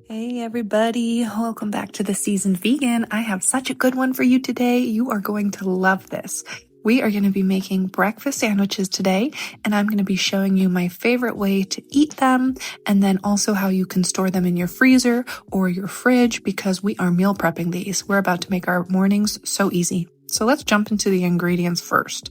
Hey everybody, welcome back to the Seasoned Vegan. I have such a good one for you today. You are going to love this. We are going to be making breakfast sandwiches today, and I'm going to be showing you my favorite way to eat them, and then also how you can store them in your freezer or your fridge because we are meal prepping these. We're about to make our mornings so easy. So let's jump into the ingredients first.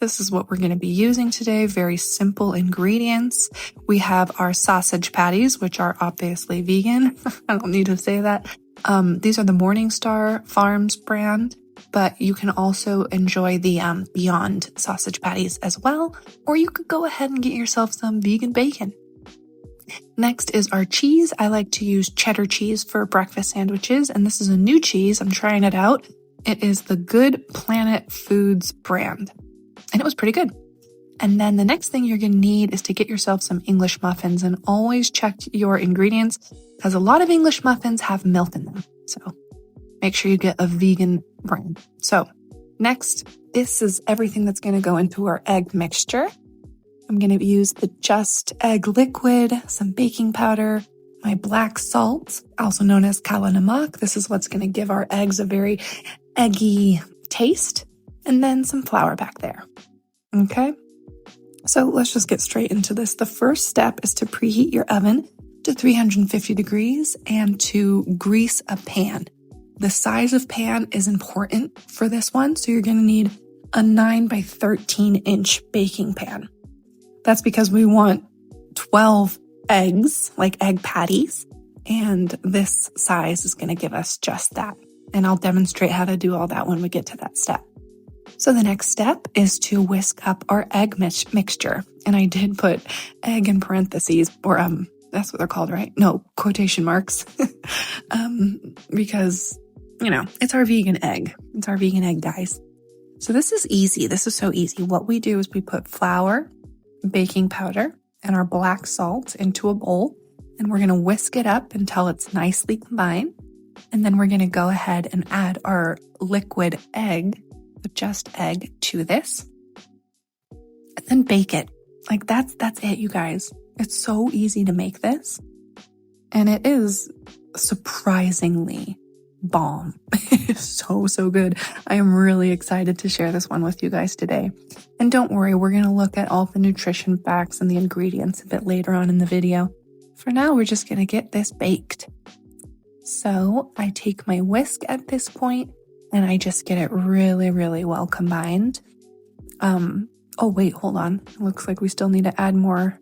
This is what we're going to be using today. Very simple ingredients. We have our sausage patties, which are obviously vegan. I don't need to say that. These are the MorningStar Farms brand, but you can also enjoy the Beyond sausage patties as well, or you could go ahead and get yourself some vegan bacon. Next is our cheese. I like to use cheddar cheese for breakfast sandwiches, and this is a new cheese. I'm trying it out. It is the Good Planet Foods brand. And it was pretty good. And then the next thing you're going to need is to get yourself some English muffins, and always check your ingredients because a lot of English muffins have milk in them. So make sure you get a vegan brand. So next, this is everything that's going to go into our egg mixture. I'm going to use the Just Egg liquid, some baking powder, my black salt, also known as kala namak. This is what's going to give our eggs a very eggy taste. And then some flour back there. Okay, so let's just get straight into this. The first step is to preheat your oven to 350 degrees and to grease a pan. The size of pan is important for this one, so you're going to need a 9 by 13 inch baking pan. That's because we want 12 eggs, like egg patties, and this size is going to give us just that. And I'll demonstrate how to do all that when we get to that step. So the next step is to whisk up our egg mixture. And I did put egg in parentheses, or that's what they're called, right? No, quotation marks. Because, it's our vegan egg. It's our vegan egg, guys. So this is easy. This is so easy. What we do is we put flour, baking powder, and our black salt into a bowl. And we're going to whisk it up until it's nicely combined. And then we're going to go ahead and add our liquid egg, the Just Egg, to this, and then bake it. Like that's it, you guys. It's so easy to make this, and it is surprisingly bomb. It's so good. I am really excited to share this one with you guys today. And don't worry, we're going to look at all the nutrition facts and the ingredients a bit later on in the video. For now, we're just going to get this baked. So I take my whisk at this point, and I just get it really, really well combined. Oh wait, hold on. It looks like we still need to add more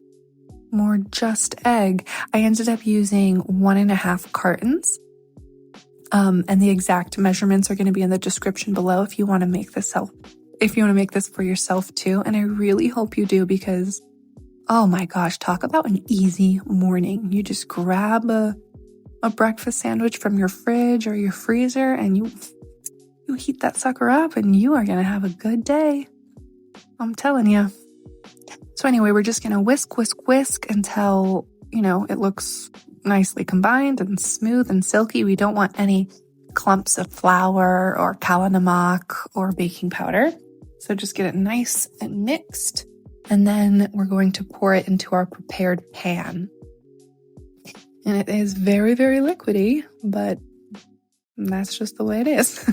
Just Egg. I ended up using 1.5 cartons. And the exact measurements are going to be in the description below if you want to make this for yourself too. And I really hope you do, because, oh my gosh, talk about an easy morning. You just grab a breakfast sandwich from your fridge or your freezer, and you heat that sucker up and you are going to have a good day. I'm telling you. So anyway, we're just going to whisk until, it looks nicely combined and smooth and silky. We don't want any clumps of flour or kala namak or baking powder. So just get it nice and mixed. And then we're going to pour it into our prepared pan. And it is very, very liquidy, but that's just the way it is.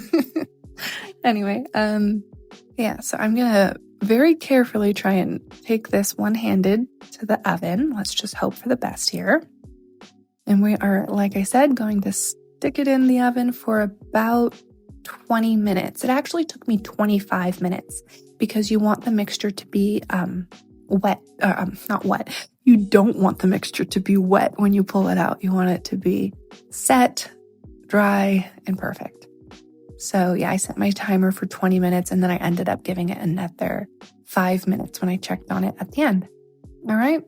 Anyway, so I'm going to very carefully try and take this one-handed to the oven. Let's just hope for the best here. And we are, like I said, going to stick it in the oven for about 20 minutes. It actually took me 25 minutes because you want the mixture to be wet. Not wet. You don't want the mixture to be wet when you pull it out. You want it to be set, dry, and perfect. So yeah, I set my timer for 20 minutes and then I ended up giving it another 5 minutes when I checked on it at the end. All right.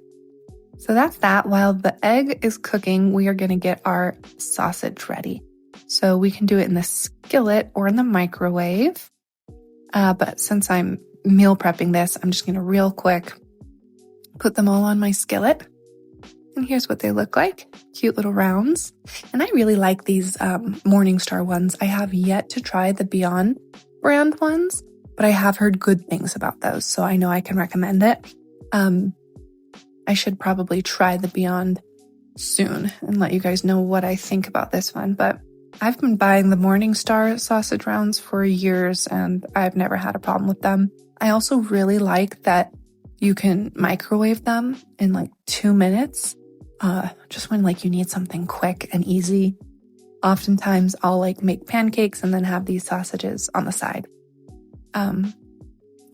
So that's that. While the egg is cooking, we are going to get our sausage ready. So we can do it in the skillet or in the microwave. But since I'm meal prepping this, I'm just going to real quick put them all on my skillet. And here's what they look like. Cute little rounds. And I really like these MorningStar ones. I have yet to try the Beyond brand ones, but I have heard good things about those, so I know I can recommend it. I should probably try the Beyond soon and let you guys know what I think about this one. But I've been buying the MorningStar sausage rounds for years and I've never had a problem with them. I also really like that you can microwave them in like 2 minutes, just when like you need something quick and easy. Oftentimes I'll like make pancakes and then have these sausages on the side.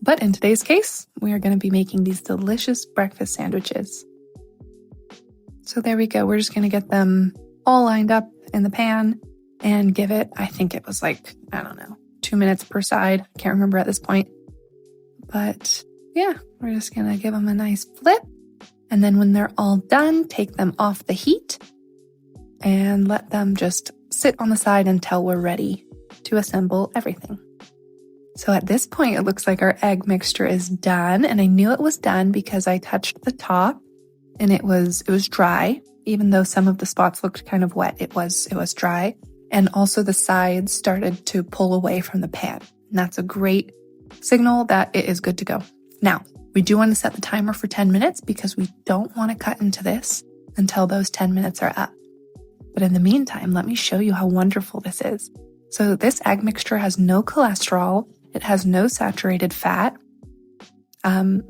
But in today's case, we are going to be making these delicious breakfast sandwiches. So there we go. We're just going to get them all lined up in the pan and give it, I think it was like, I don't know, 2 minutes per side. I can't remember at this point. But yeah, we're just going to give them a nice flip. And then when they're all done, take them off the heat and let them just sit on the side until we're ready to assemble everything. So at this point, it looks like our egg mixture is done. And I knew it was done because I touched the top and it was dry. Even though some of the spots looked kind of wet, it was dry. And also the sides started to pull away from the pan. And that's a great signal that it is good to go. Now, we do want to set the timer for 10 minutes because we don't want to cut into this until those 10 minutes are up. But in the meantime, let me show you how wonderful this is. So this egg mixture has no cholesterol. It has no saturated fat. And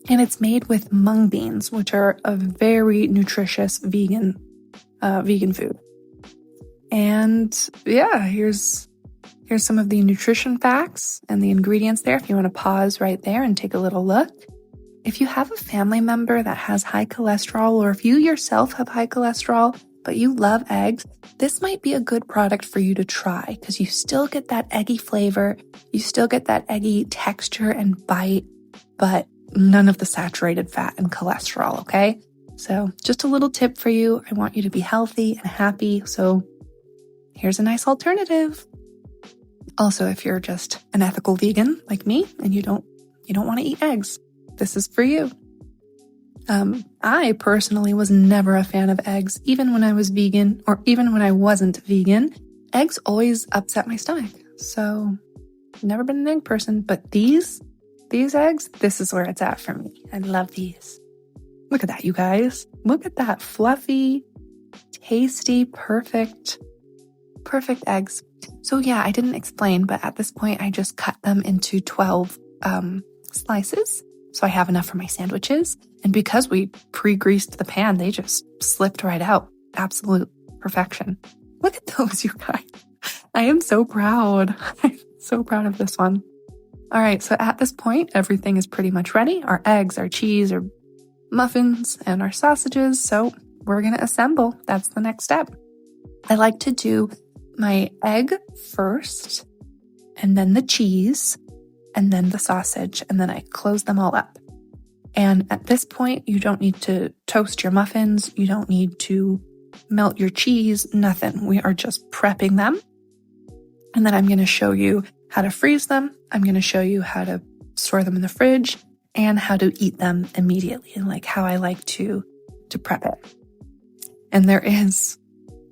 it's made with mung beans, which are a very nutritious vegan food. And yeah, here's some of the nutrition facts and the ingredients there if you want to pause right there and take a little look. If you have a family member that has high cholesterol, or if you yourself have high cholesterol, but you love eggs, this might be a good product for you to try because you still get that eggy flavor, you still get that eggy texture and bite, but none of the saturated fat and cholesterol, okay? So just a little tip for you. I want you to be healthy and happy, so here's a nice alternative. Also, if you're just an ethical vegan like me and you don't want to eat eggs, this is for you. I personally was never a fan of eggs, even when I was vegan or even when I wasn't vegan. Eggs always upset my stomach, so never been an egg person. But these eggs, this is where it's at for me. I love these. Look at that, you guys. Look at that fluffy, tasty, perfect eggs. So yeah, I didn't explain, but at this point, I just cut them into 12 slices. So I have enough for my sandwiches. And because we pre-greased the pan, they just slipped right out. Absolute perfection. Look at those, you guys. I am so proud. I'm so proud of this one. All right, so at this point, everything is pretty much ready. Our eggs, our cheese, our muffins, and our sausages. So we're going to assemble. That's the next step. I like to do my egg first, and then the cheese, and then the sausage, and then I close them all up. And at this point, you don't need to toast your muffins. You don't need to melt your cheese, nothing. We are just prepping them. And then I'm going to show you how to freeze them. I'm going to show you how to store them in the fridge and how to eat them immediately, and like how I like to prep it. And there is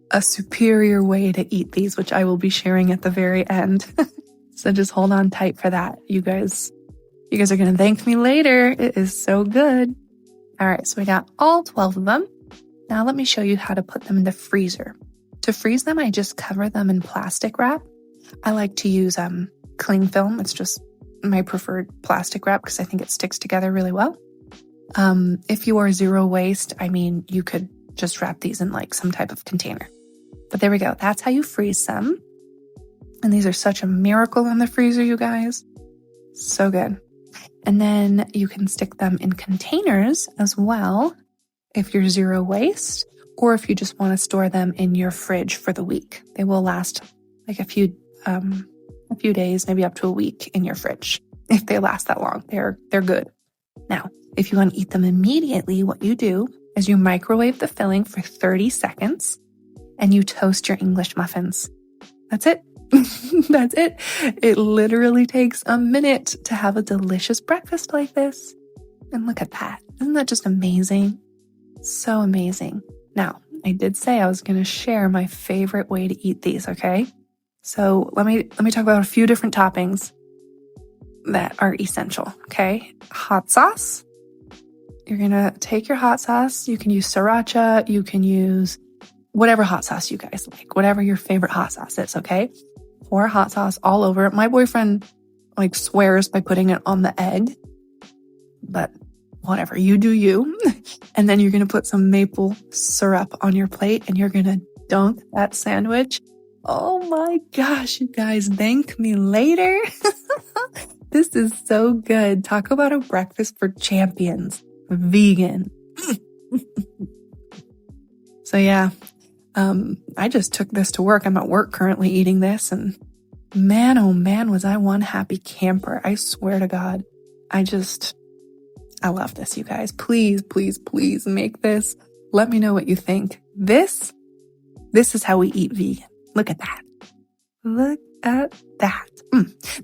a superior way to eat these, which I will be sharing at the very end. So just hold on tight for that. You guys are going to thank me later. It is so good. All right, so we got all 12 of them. Now let me show you how to put them in the freezer. To freeze them, I just cover them in plastic wrap. I like to use cling film. It's just my preferred plastic wrap because I think it sticks together really well. If you are zero waste, I mean, you could just wrap these in like some type of container. But there we go. That's how you freeze them. And these are such a miracle in the freezer, you guys. So good. And then you can stick them in containers as well if you're zero waste, or if you just want to store them in your fridge for the week. They will last like a few days, maybe up to a week in your fridge. If they last that long, they're good. Now, if you want to eat them immediately, what you do is you microwave the filling for 30 seconds and you toast your English muffins. That's it. That's it. It literally takes a minute to have a delicious breakfast like this. And look at that. Isn't that just amazing? So amazing. Now, I did say I was going to share my favorite way to eat these, okay? So let me talk about a few different toppings that are essential, okay? Hot sauce You're gonna take your hot sauce. You can use sriracha. You can use whatever hot sauce you guys like, whatever your favorite hot sauce is, okay? Pour hot sauce all over it. My boyfriend swears by putting it on the egg, but whatever, you do you. And then you're gonna put some maple syrup on your plate and you're gonna dunk that sandwich. Oh my gosh, you guys, thank me later. This is so good. Talk about a breakfast for champions. Vegan. So yeah, I just took this to work. I'm at work currently eating this, and man, oh man, was I one happy camper. I swear to God. I love this, you guys. Please, please, please make this. Let me know what you think. This is how we eat vegan. Look at that. Look at that.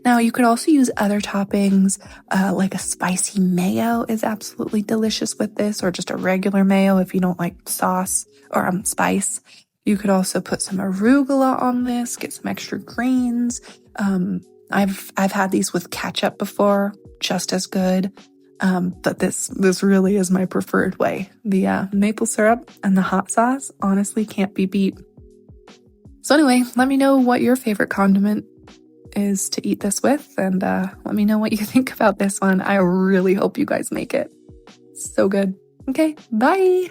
Now, you could also use other toppings, like a spicy mayo is absolutely delicious with this, or just a regular mayo if you don't like sauce or spice. You could also put some arugula on this, get some extra greens. I've had these with ketchup before, just as good. But this really is my preferred way. The maple syrup and the hot sauce honestly can't be beat. So anyway, let me know what your favorite condiment is to eat this with, and let me know what you think about this one. I really hope you guys make it. So good. Okay, bye.